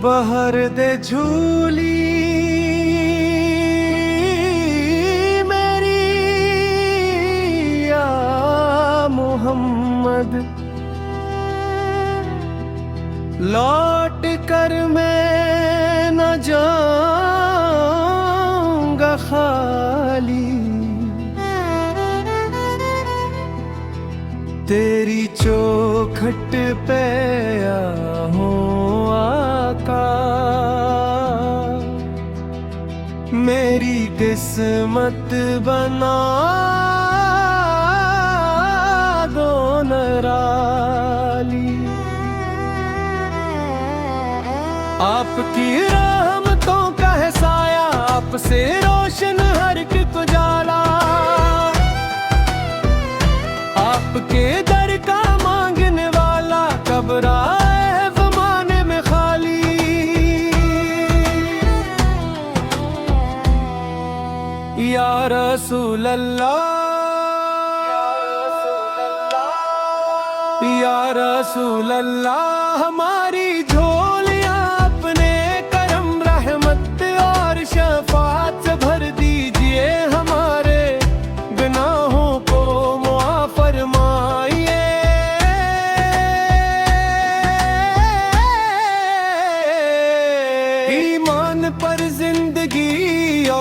बहर दे झूली मेरी या मोहम्मद, लौट कर मैं न जाऊंगा खाली। तेरी चौखट पे हूँ आका, मेरी किस्मत बना दो निराली। आपकी रहमतों का है साया, आपसे रोशन हर एक उजाला। आपके दर का मांगने वाला कब्र आए ज़माने में खाली। या रसूल अल्लाह, या रसूल अल्लाह, हमारी झोलियां अपने करम रहमत और शफाअत से भर दीजिए। हमारे गुनाहों को मुआफ़ फरमाइए। ईमान पर जिंदगी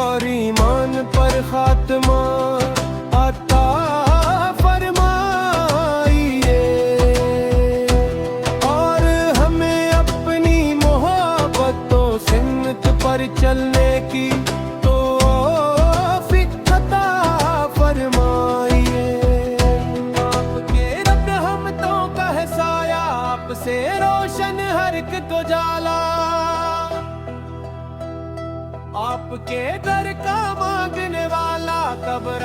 और ईमान पर खात्मा अता फरमाइए, और हमें अपनी मोहब्बतों सुन्नत पर चलने की तौफीक अता फरमाइए। आपके रब रहमतों का है साया, आपसे रोशन हर एक उजाला। आपके दर का मांगने वाला कब्र